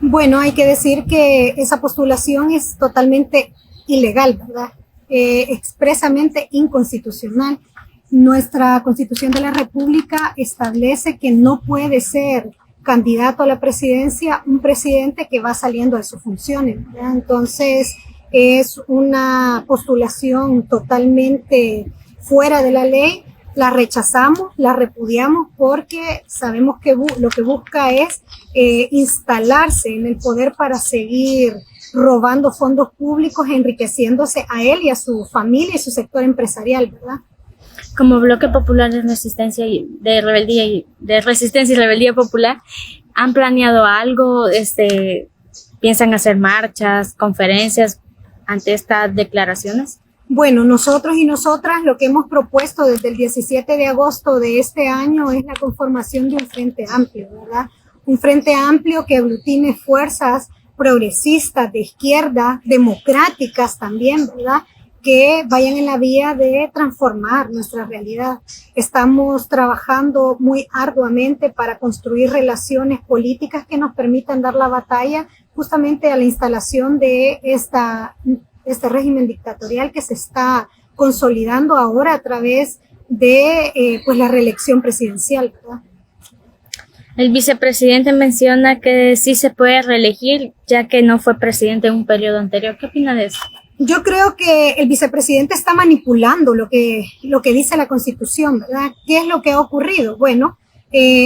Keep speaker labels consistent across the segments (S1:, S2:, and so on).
S1: Bueno, hay que decir que esa postulación es totalmente ilegal, ¿verdad? Expresamente inconstitucional. Nuestra Constitución de la República establece que no puede ser candidato a la presidencia un presidente que va saliendo de sus funciones, ¿verdad? Entonces, es una postulación totalmente fuera de la ley. La rechazamos, la repudiamos porque sabemos que lo que busca es instalarse en el poder para seguir robando fondos públicos, enriqueciéndose a él y a su familia y su sector empresarial, ¿verdad?
S2: Como Bloque Popular de Resistencia de Resistencia y Rebeldía Popular, ¿han planeado algo? ¿Piensan hacer marchas, conferencias ante estas declaraciones?
S1: Bueno, nosotros y nosotras lo que hemos propuesto desde el 17 de agosto de este año es la conformación de un frente amplio, ¿verdad? Un frente amplio que aglutine fuerzas progresistas, de izquierda, democráticas también, ¿verdad? Que vayan en la vía de transformar nuestra realidad. Estamos trabajando muy arduamente para construir relaciones políticas que nos permitan dar la batalla justamente a la instalación de este régimen dictatorial que se está consolidando ahora a través de pues la reelección presidencial, ¿verdad?
S2: El vicepresidente menciona que sí se puede reelegir, ya que no fue presidente en un periodo anterior. ¿Qué opina de eso?
S1: Yo creo que el vicepresidente está manipulando lo que dice la Constitución, ¿verdad? ¿Qué es lo que ha ocurrido? Bueno,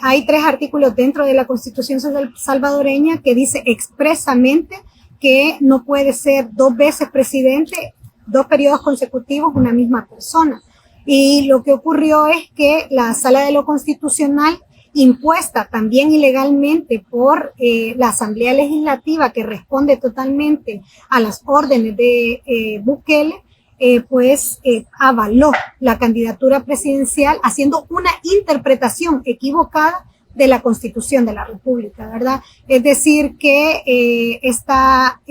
S1: hay 3 artículos dentro de la Constitución salvadoreña que dice expresamente que no puede ser 2 veces presidente, 2 periodos consecutivos, una misma persona. Y lo que ocurrió es que la Sala de lo Constitucional, impuesta también ilegalmente por la Asamblea Legislativa, que responde totalmente a las órdenes de Bukele, avaló la candidatura presidencial haciendo una interpretación equivocada de la Constitución de la República, ¿verdad? Es decir, que esta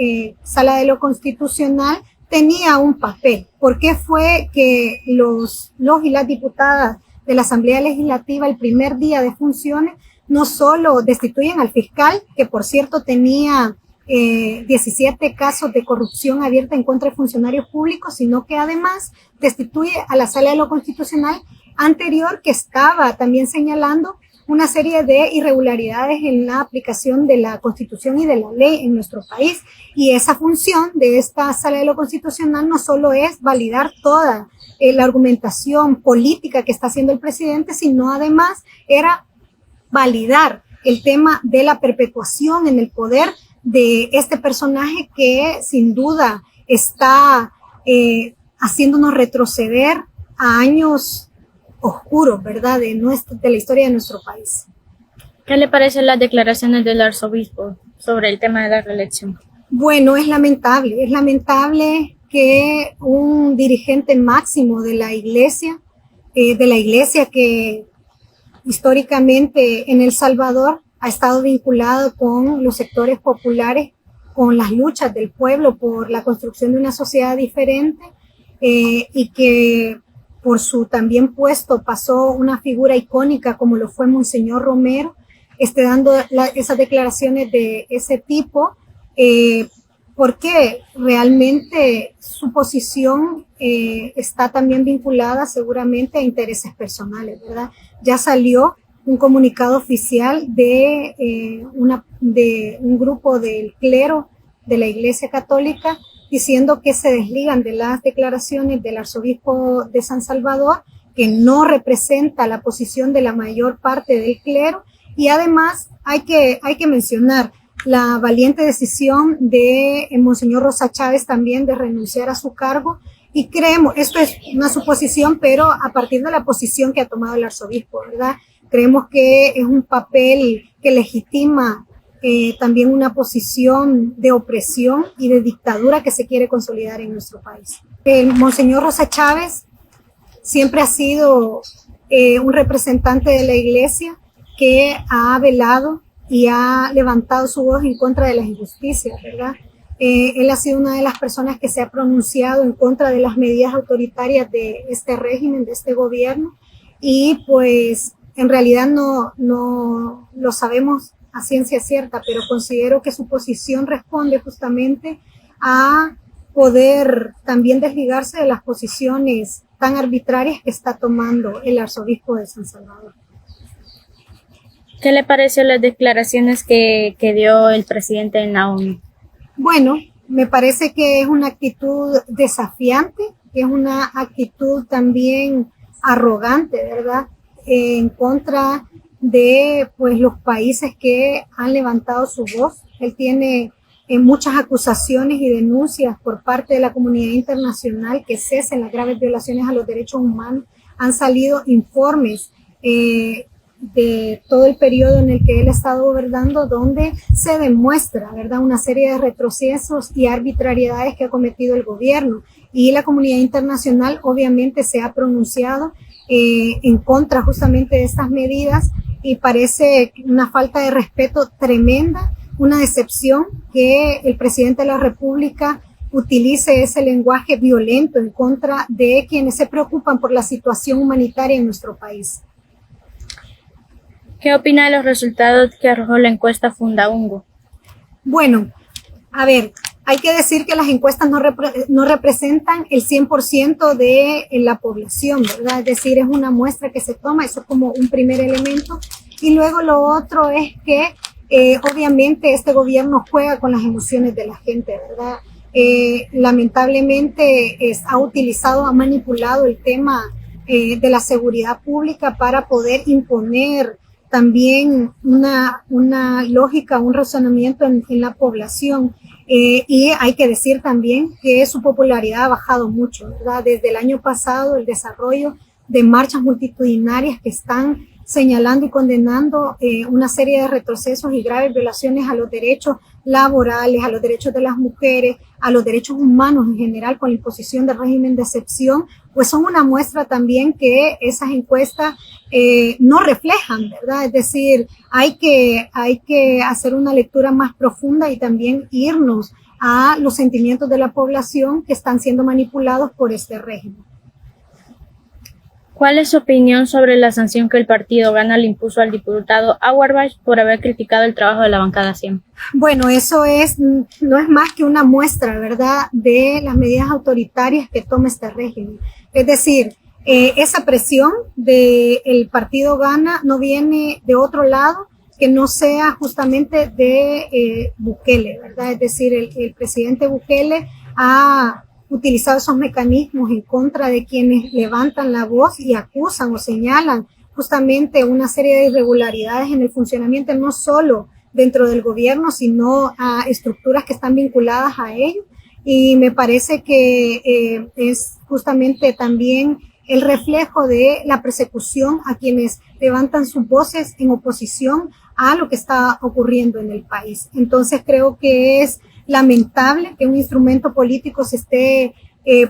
S1: Sala de lo Constitucional tenía un papel. ¿Por qué fue que los y las diputadas de la Asamblea Legislativa el primer día de funciones no solo destituyen al fiscal, que por cierto tenía 17 casos de corrupción abierta en contra de funcionarios públicos, sino que además destituye a la Sala de lo Constitucional anterior, que estaba también señalando una serie de irregularidades en la aplicación de la Constitución y de la ley en nuestro país? Y esa función de esta Sala de lo Constitucional no solo es validar toda la argumentación política que está haciendo el presidente, sino además era validar el tema de la perpetuación en el poder de este personaje que sin duda está haciéndonos retroceder a años oscuros, ¿verdad?, de la historia de nuestro país.
S2: ¿Qué le parecen las declaraciones del arzobispo sobre el tema de la reelección?
S1: Bueno, es lamentable que un dirigente máximo de la iglesia que históricamente en El Salvador ha estado vinculado con los sectores populares, con las luchas del pueblo por la construcción de una sociedad diferente, y que por su también puesto pasó una figura icónica como lo fue Monseñor Romero, dando esas declaraciones de ese tipo, porque realmente su posición está también vinculada seguramente a intereses personales, ¿verdad? Ya salió un comunicado oficial de un grupo del clero de la Iglesia Católica diciendo que se desligan de las declaraciones del arzobispo de San Salvador, que no representa la posición de la mayor parte del clero, y además hay que mencionar la valiente decisión de Monseñor Rosa Chávez también de renunciar a su cargo, y creemos, esto es una suposición, pero a partir de la posición que ha tomado el arzobispo, ¿verdad? Creemos que es un papel que legitima también una posición de opresión y de dictadura que se quiere consolidar en nuestro país. El Monseñor Rosa Chávez siempre ha sido un representante de la Iglesia que ha velado y ha levantado su voz en contra de las injusticias, ¿verdad? Él ha sido una de las personas que se ha pronunciado en contra de las medidas autoritarias de este régimen, de este gobierno, y pues en realidad no lo sabemos a ciencia cierta, pero considero que su posición responde justamente a poder también desligarse de las posiciones tan arbitrarias que está tomando el arzobispo de San Salvador.
S2: ¿Qué le pareció las declaraciones que dio el presidente en la ONU?
S1: Bueno, me parece que es una actitud desafiante, que es una actitud también arrogante, ¿verdad? En contra de pues los países que han levantado su voz. Él tiene muchas acusaciones y denuncias por parte de la comunidad internacional que cesen las graves violaciones a los derechos humanos. Han salido informes de todo el periodo en el que él ha estado gobernando, donde se demuestra, ¿verdad?, una serie de retrocesos y arbitrariedades que ha cometido el gobierno. Y la comunidad internacional obviamente se ha pronunciado en contra justamente de estas medidas, y parece una falta de respeto tremenda, una decepción que el presidente de la República utilice ese lenguaje violento en contra de quienes se preocupan por la situación humanitaria en nuestro país.
S2: ¿Qué opina de los resultados que arrojó la encuesta Fundaungo?
S1: Bueno, a ver, hay que decir que las encuestas no representan el 100% de la población, ¿verdad? Es decir, es una muestra que se toma, eso es como un primer elemento. Y luego lo otro es que obviamente este gobierno juega con las emociones de la gente, ¿verdad? Lamentablemente ha manipulado el tema de la seguridad pública para poder imponer también una lógica, un razonamiento en la población. Y hay que decir también que su popularidad ha bajado mucho, ¿verdad? Desde el año pasado, el desarrollo de marchas multitudinarias que están señalando y condenando una serie de retrocesos y graves violaciones a los derechos laborales, a los derechos de las mujeres, a los derechos humanos en general, con la imposición del régimen de excepción, pues son una muestra también que esas encuestas no reflejan, ¿verdad? Es decir, hay que hacer una lectura más profunda y también irnos a los sentimientos de la población que están siendo manipulados por este régimen.
S2: ¿Cuál es su opinión sobre la sanción que el partido Gana le impuso al diputado Auerbach por haber criticado el trabajo de la bancada 100?
S1: Bueno, eso no es más que una muestra, ¿verdad?, de las medidas autoritarias que toma este régimen. Es decir, esa presión del partido Gana no viene de otro lado que no sea justamente de Bukele, ¿verdad? Es decir, el presidente Bukele ha utilizado esos mecanismos en contra de quienes levantan la voz y acusan o señalan justamente una serie de irregularidades en el funcionamiento, no solo dentro del gobierno, sino a estructuras que están vinculadas a ello. Y me parece que es justamente también el reflejo de la persecución a quienes levantan sus voces en oposición a lo que está ocurriendo en el país. Entonces creo que es lamentable que un instrumento político se esté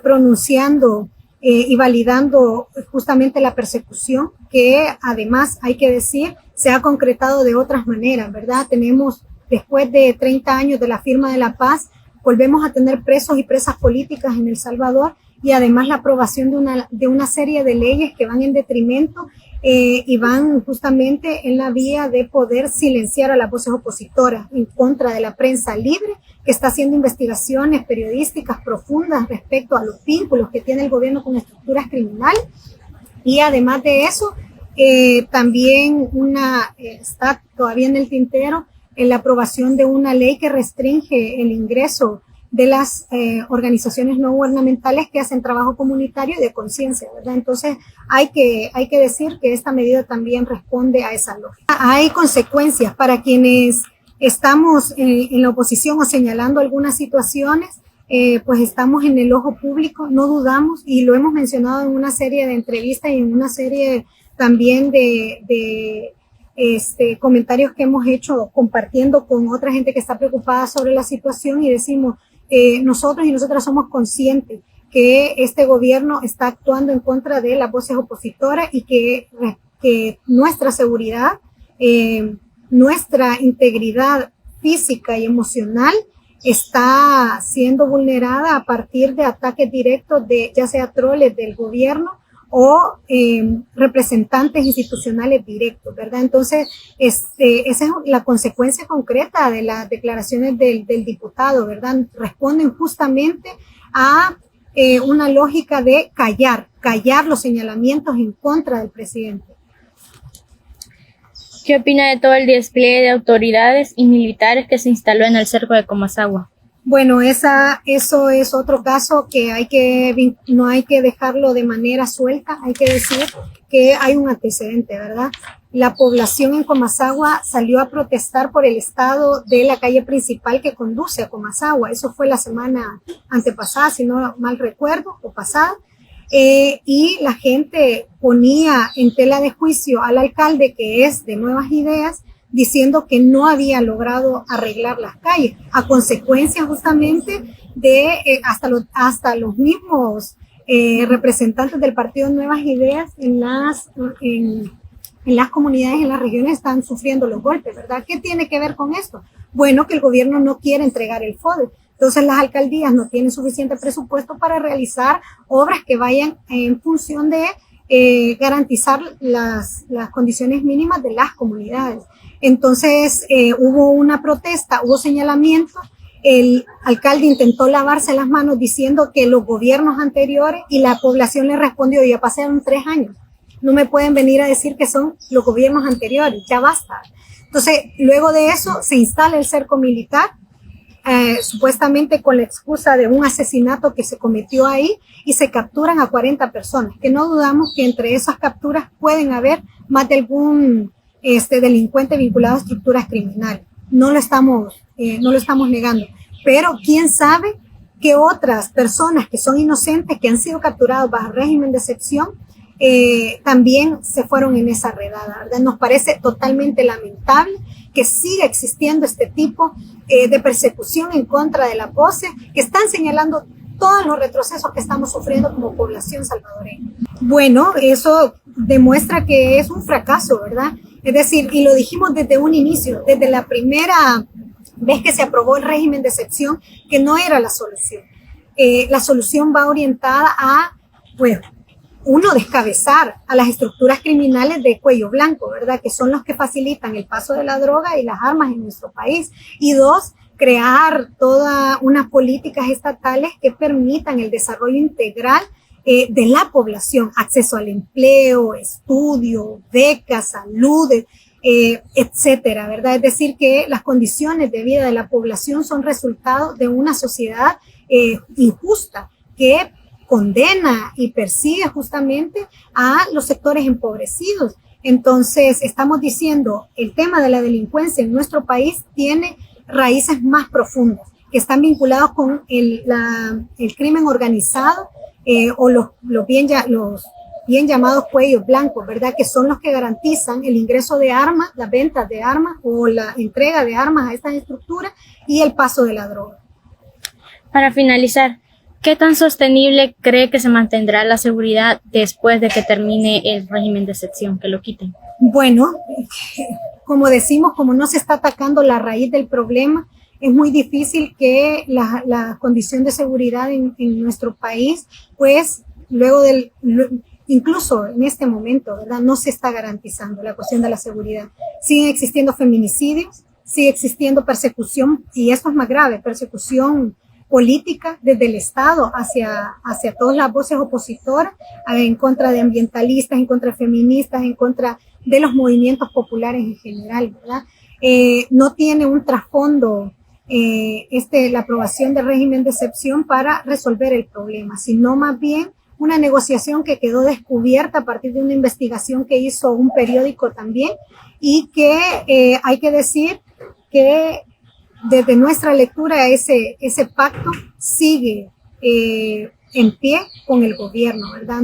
S1: pronunciando y validando justamente la persecución, que además, hay que decir, se ha concretado de otras maneras, ¿verdad? Tenemos, después de 30 años de la firma de la paz, volvemos a tener presos y presas políticas en El Salvador, y además la aprobación de una serie de leyes que van en detrimento y van justamente en la vía de poder silenciar a las voces opositoras en contra de la prensa libre, que está haciendo investigaciones periodísticas profundas respecto a los vínculos que tiene el gobierno con estructuras criminales. Y además de eso, también está todavía en el tintero la aprobación de una ley que restringe el ingreso de las organizaciones no gubernamentales que hacen trabajo comunitario y de conciencia, ¿verdad? Entonces hay que decir que esta medida también responde a esa lógica. Hay consecuencias para quienes estamos en la oposición o señalando algunas situaciones, pues estamos en el ojo público, no dudamos, y lo hemos mencionado en una serie de entrevistas y en una serie también de comentarios que hemos hecho compartiendo con otra gente que está preocupada sobre la situación, y decimos, nosotros y nosotras somos conscientes que este gobierno está actuando en contra de las voces opositoras y que nuestra seguridad, nuestra integridad física y emocional está siendo vulnerada a partir de ataques directos de ya sea troles del gobierno o representantes institucionales directos, ¿verdad? Entonces, esa es la consecuencia concreta de las declaraciones del diputado, ¿verdad? Responden justamente a una lógica de callar los señalamientos en contra del presidente.
S2: ¿Qué opina de todo el despliegue de autoridades y militares que se instaló en el cerco de Comasagua?
S1: Bueno, eso es otro caso que no hay que dejarlo de manera suelta, hay que decir que hay un antecedente, ¿verdad? La población en Comasagua salió a protestar por el estado de la calle principal que conduce a Comasagua. Eso fue la semana antepasada, si no mal recuerdo, o pasada. Y la gente ponía en tela de juicio al alcalde, que es de Nuevas Ideas, diciendo que no había logrado arreglar las calles, a consecuencia justamente de hasta los mismos representantes del partido Nuevas Ideas en las comunidades, en las regiones, están sufriendo los golpes, ¿verdad? ¿Qué tiene que ver con esto? Bueno, que el gobierno no quiere entregar el FODE. Entonces las alcaldías no tienen suficiente presupuesto para realizar obras que vayan en función de garantizar las condiciones mínimas de las comunidades. Entonces hubo una protesta, hubo señalamientos, el alcalde intentó lavarse las manos diciendo que los gobiernos anteriores, y la población le respondió: ya pasaron 3 años, no me pueden venir a decir que son los gobiernos anteriores, ya basta. Entonces luego de eso se instala el cerco militar, supuestamente con la excusa de un asesinato que se cometió ahí, y se capturan a 40 personas, que no dudamos que entre esas capturas pueden haber más de algún delincuente vinculado a estructuras criminales. No lo estamos negando, pero quién sabe que otras personas que son inocentes, que han sido capturadas bajo régimen de excepción, también se fueron en esa redada, ¿verdad? Nos parece totalmente lamentable que siga existiendo este tipo de persecución en contra de la POCE, que están señalando todos los retrocesos que estamos sufriendo como población salvadoreña. Bueno, eso demuestra que es un fracaso, ¿verdad? Es decir, y lo dijimos desde un inicio, desde la primera vez que se aprobó el régimen de excepción, que no era la solución. La solución va orientada a, pues, uno, descabezar a las estructuras criminales de cuello blanco, ¿verdad? Que son los que facilitan el paso de la droga y las armas en nuestro país. Y 2, crear todas unas políticas estatales que permitan el desarrollo integral de la población, acceso al empleo, estudio, becas, salud, etcétera, ¿verdad? Es decir, que las condiciones de vida de la población son resultado de una sociedad injusta que condena y persigue justamente a los sectores empobrecidos. Entonces, estamos diciendo, el tema de la delincuencia en nuestro país tiene raíces más profundas, que están vinculados con el crimen organizado, o los bien llamados cuellos blancos, ¿verdad? Que son los que garantizan el ingreso de armas, las ventas de armas o la entrega de armas a estas estructuras y el paso de la droga.
S2: Para finalizar, ¿qué tan sostenible cree que se mantendrá la seguridad después de que termine el régimen de excepción, que lo quiten?
S1: Bueno, como decimos, como no se está atacando la raíz del problema, es muy difícil que la condición de seguridad en nuestro país, pues incluso en este momento, ¿verdad? No se está garantizando la cuestión de la seguridad. Siguen existiendo feminicidios, sigue existiendo persecución, y esto es más grave, persecución política desde el Estado hacia todas las voces opositoras, en contra de ambientalistas, en contra de feministas, en contra de los movimientos populares en general, ¿verdad? No tiene un trasfondo la aprobación del régimen de excepción para resolver el problema, sino más bien una negociación que quedó descubierta a partir de una investigación que hizo un periódico también, y que hay que decir que desde nuestra lectura ese pacto sigue en pie con el gobierno, ¿verdad?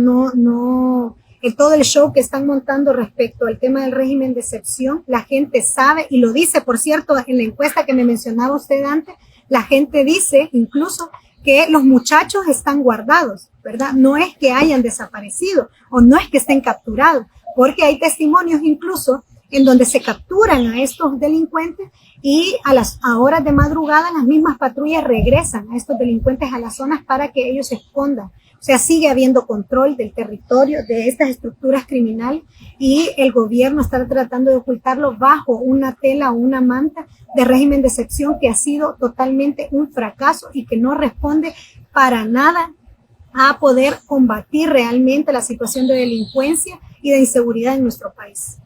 S1: Todo el show que están montando respecto al tema del régimen de excepción, la gente sabe, y lo dice, por cierto, en la encuesta que me mencionaba usted antes, la gente dice incluso que los muchachos están guardados, ¿verdad? No es que hayan desaparecido o no es que estén capturados, porque hay testimonios incluso en donde se capturan a estos delincuentes y a horas de madrugada las mismas patrullas regresan a estos delincuentes a las zonas para que ellos se escondan. O sea, sigue habiendo control del territorio de estas estructuras criminales y el gobierno está tratando de ocultarlo bajo una tela o una manta de régimen de excepción que ha sido totalmente un fracaso y que no responde para nada a poder combatir realmente la situación de delincuencia y de inseguridad en nuestro país.